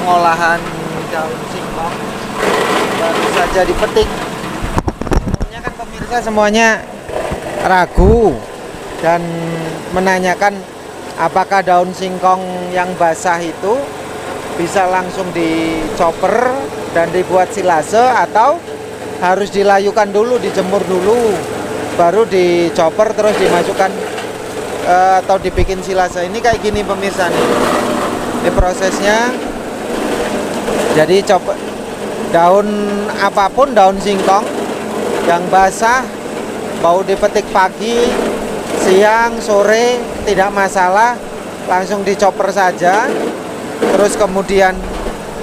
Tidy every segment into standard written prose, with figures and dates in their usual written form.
pengolahan daun singkong baru saja dipetik. Umumnya kan pemirsa semuanya ragu dan menanyakan apakah daun singkong yang basah itu bisa langsung dicoper dan dibuat silase atau harus dilayukan dulu, dijemur dulu, baru dicoper terus dimasukkan atau dibikin silase. Ini kayak gini pemirsa nih. Ini prosesnya. Jadi daun apapun, daun singkong yang basah mau dipetik pagi, siang, sore tidak masalah, langsung dicoper saja. Terus kemudian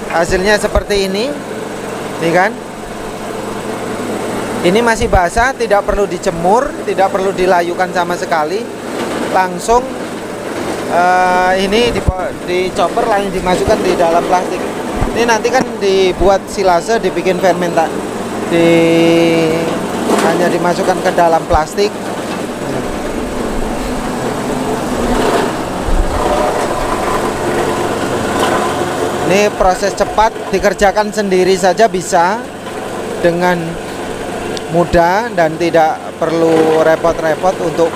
hasilnya seperti ini. Nih kan? Ini masih basah, tidak perlu dijemur, tidak perlu dilayukan sama sekali. Langsung ini dicoper, langsung dimasukkan di dalam plastik. Ini nanti kan dibuat silase, dibikin fermentasi, hanya dimasukkan ke dalam plastik. Ini proses cepat, dikerjakan sendiri saja bisa dengan mudah dan tidak perlu repot-repot untuk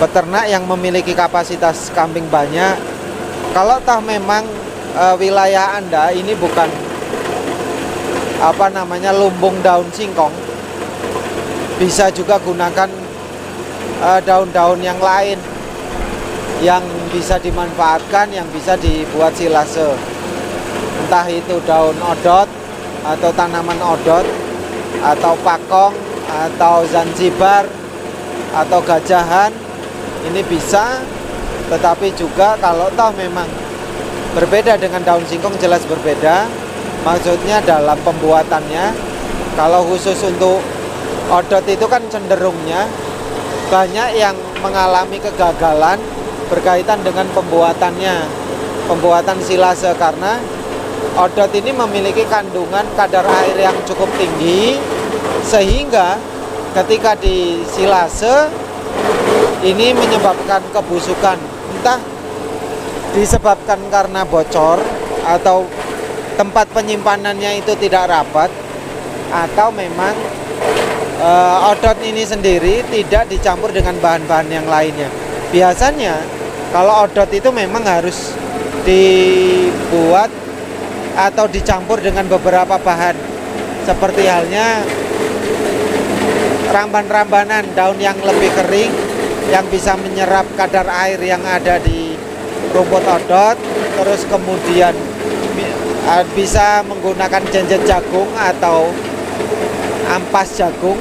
peternak yang memiliki kapasitas kambing banyak. Kalau toh memang wilayah Anda ini bukan lumbung daun singkong, bisa juga gunakan daun-daun yang lain yang bisa dimanfaatkan, yang bisa dibuat silase. Entah itu daun odot atau tanaman odot atau pakong atau zanzibar atau gajahan, ini bisa. Tetapi juga kalau toh memang berbeda dengan daun singkong, jelas berbeda. Maksudnya dalam pembuatannya. Kalau khusus untuk odot itu kan cenderungnya banyak yang mengalami kegagalan berkaitan dengan pembuatan silase, karena odot ini memiliki kandungan kadar air yang cukup tinggi, sehingga ketika disilase ini menyebabkan kebusukan, entah disebabkan karena bocor atau tempat penyimpanannya itu tidak rapat, atau memang odot ini sendiri tidak dicampur dengan bahan-bahan yang lainnya. Biasanya kalau odot itu memang harus dibuat atau dicampur dengan beberapa bahan, seperti halnya ramban-rambanan daun yang lebih kering yang bisa menyerap kadar air yang ada di rumput odot. Terus kemudian bisa menggunakan jenjet jagung atau ampas jagung,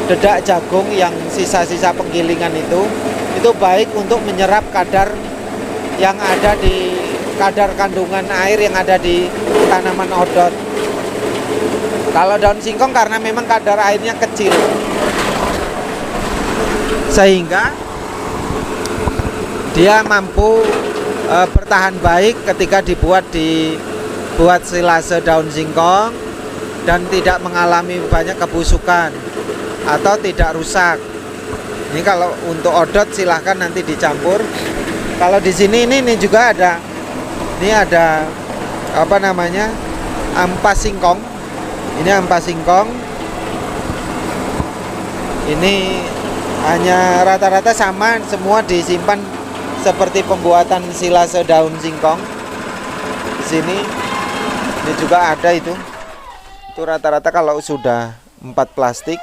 dedak jagung yang sisa-sisa penggilingan itu baik untuk menyerap kadar kandungan air yang ada di tanaman odot. Kalau daun singkong karena memang kadar airnya kecil, sehingga dia mampu bertahan baik ketika dibuat silase daun singkong dan tidak mengalami banyak kebusukan atau tidak rusak. Ini kalau untuk odot silahkan nanti dicampur. Kalau di sini ini juga ada, ini ada ampas singkong. Ini ampas singkong. Ini hanya rata-rata sama, semua disimpan seperti pembuatan silase daun singkong. Di sini ini juga ada itu. Itu rata-rata kalau sudah 4 plastik,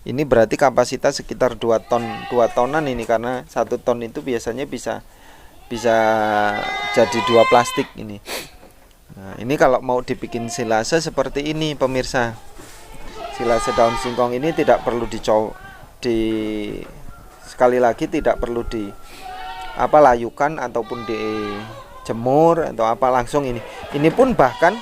ini berarti kapasitas sekitar 2 tonan ini, karena 1 ton itu biasanya bisa jadi 2 plastik ini. Nah, ini kalau mau dibikin silase seperti ini pemirsa. Silase daun singkong ini tidak perlu sekali lagi tidak perlu layukan ataupun dijemur atau langsung ini. Ini pun bahkan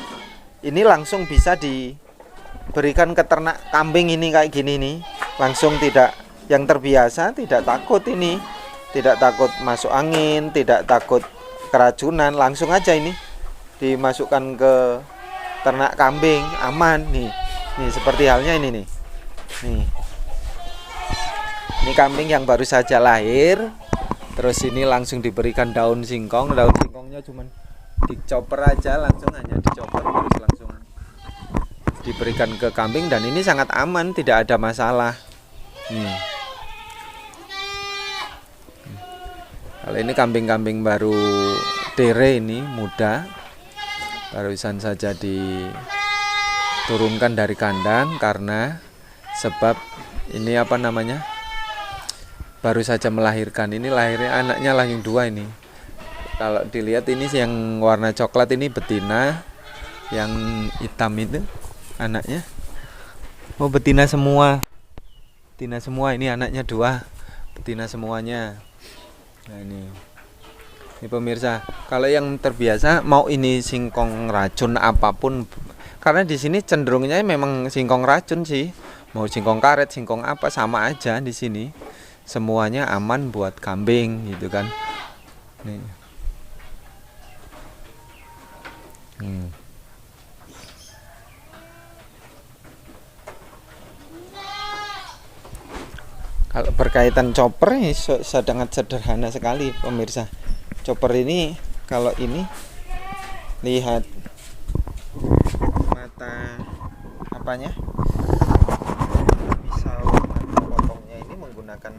ini langsung bisa diberikan ke ternak kambing ini kayak gini nih. Langsung, tidak, yang terbiasa tidak takut ini. Tidak takut masuk angin, tidak takut keracunan, langsung aja ini dimasukkan ke ternak kambing, aman nih. Nih seperti halnya ini nih. Ini kambing yang baru saja lahir. Terus ini langsung diberikan daun singkong. Daun singkongnya cuman Dicoper aja, langsung hanya dicoper terus langsung diberikan ke kambing, dan ini sangat aman, tidak ada masalah. Kalau ini kambing-kambing baru dere, ini muda, barusan saja diturunkan dari kandang karena sebab ini apa namanya, baru saja melahirkan. Ini lahirnya anaknya lahir 2 ini. Kalau dilihat ini yang warna coklat ini betina, yang hitam itu anaknya. Oh, betina semua. Betina semua, ini anaknya 2. Betina semuanya. Nah, ini pemirsa, kalau yang terbiasa mau ini singkong racun apapun, karena di sini cenderungnya memang singkong racun sih. Mau singkong karet, singkong apa sama aja di sini. Semuanya aman buat kambing gitu kan. Nih. Kalau berkaitan chopper ini sangat sederhana sekali pemirsa. Chopper ini kalau ini lihat mata apanya, pisau atau potongnya ini menggunakan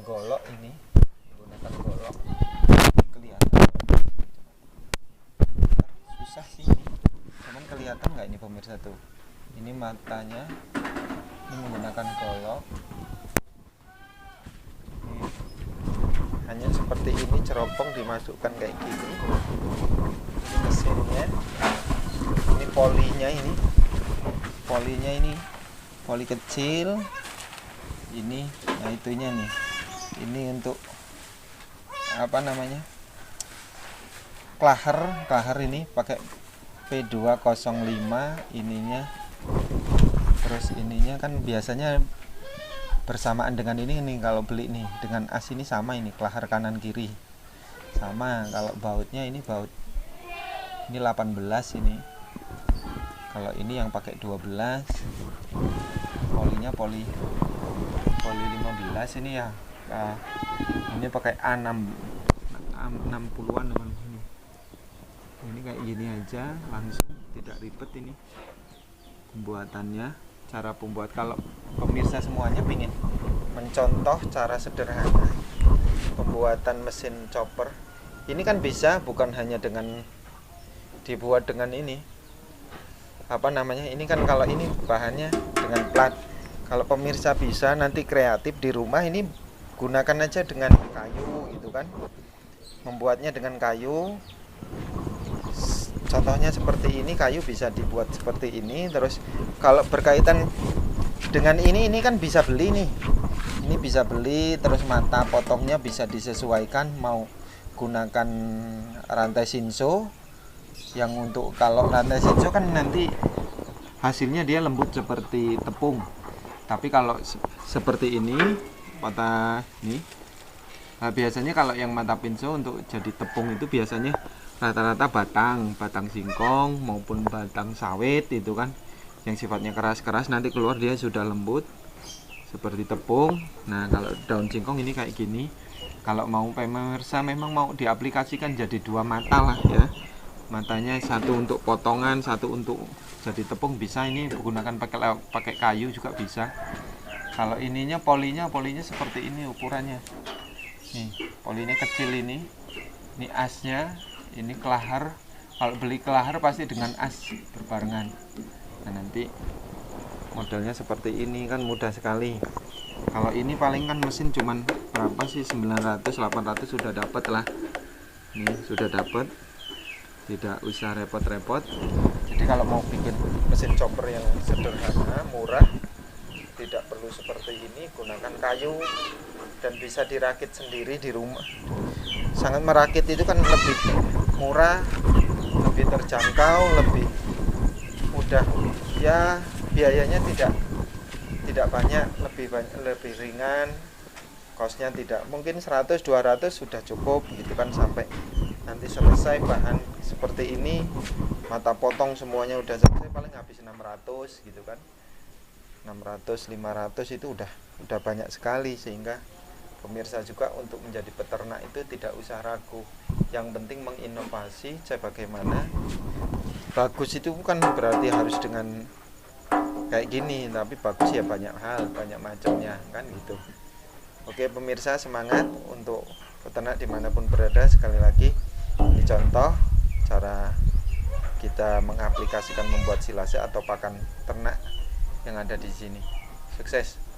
golok ini, menggunakan golok. Kelihatan susah sih ini, cuman kelihatan nggak ini pemirsa tuh, ini matanya ini menggunakan golok. Ini hanya seperti ini, ceropong dimasukkan kayak gini. Ini mesinnya, ini polinya, ini poli kecil ini. Nah itunya nih, ini untuk apa namanya, klaher ini pakai P205 ininya. Terus ininya kan biasanya bersamaan dengan ini nih, kalau beli nih dengan as ini sama, ini klaher kanan kiri sama. Kalau bautnya ini baut ini 18 ini, kalau ini yang pakai 12. Polinya poli 15 ini ya. Nah, ini pakai A6 60-an ini. Ini kayak gini aja langsung, tidak ribet ini pembuatannya. Cara pembuat, kalau pemirsa semuanya ingin mencontoh cara sederhana pembuatan mesin chopper ini kan bisa bukan hanya dengan dibuat dengan ini apa namanya, ini kan kalau ini bahannya dengan plat. Kalau pemirsa bisa nanti kreatif di rumah, ini gunakan aja dengan kayu gitu kan, membuatnya dengan kayu. Contohnya seperti ini, kayu bisa dibuat seperti ini. Terus kalau berkaitan dengan ini kan bisa beli nih. Ini bisa beli, terus mata potongnya bisa disesuaikan, mau gunakan rantai Shinso. Yang untuk kalau rantai Shinso kan nanti hasilnya dia lembut seperti tepung. Tapi kalau seperti ini, mata ini. Nah, biasanya kalau yang mata pinso untuk jadi tepung itu biasanya rata-rata batang singkong maupun batang sawit itu kan, yang sifatnya keras-keras, nanti keluar dia sudah lembut seperti tepung. Nah kalau daun singkong ini kayak gini. Kalau mau pemirsa memang mau diaplikasikan jadi 2 mata lah ya, matanya satu untuk potongan, satu untuk jadi tepung bisa. Ini menggunakan pakai kayu juga bisa. Kalau ininya polinya seperti ini ukurannya nih, polinya kecil ini asnya. Ini kelahar, kalau beli kelahar pasti dengan as berbarengan. Nah nanti modelnya seperti ini kan mudah sekali. Kalau ini paling kan mesin cuman berapa sih, 900-800 sudah dapat lah. Ini sudah dapat, tidak usah repot-repot. Jadi kalau mau bikin mesin chopper yang sederhana, murah, tidak perlu seperti ini, gunakan kayu dan bisa dirakit sendiri di rumah. Sangat merakit itu kan lebih murah, lebih terjangkau, lebih mudah ya, biayanya tidak banyak, lebih ringan, kosnya tidak mungkin 100-200 sudah cukup gitu kan, sampai nanti selesai bahan seperti ini, mata potong semuanya udah selesai, paling habis 600 gitu kan, 600-500 itu udah banyak sekali. Sehingga pemirsa juga untuk menjadi peternak itu tidak usah ragu, yang penting menginovasi bagaimana. Bagus itu bukan berarti harus dengan kayak gini, tapi bagus ya banyak hal, banyak macamnya kan gitu. Oke pemirsa, semangat untuk peternak dimanapun berada. Sekali lagi ini contoh cara kita mengaplikasikan membuat silase atau pakan ternak yang ada di sini. Sukses.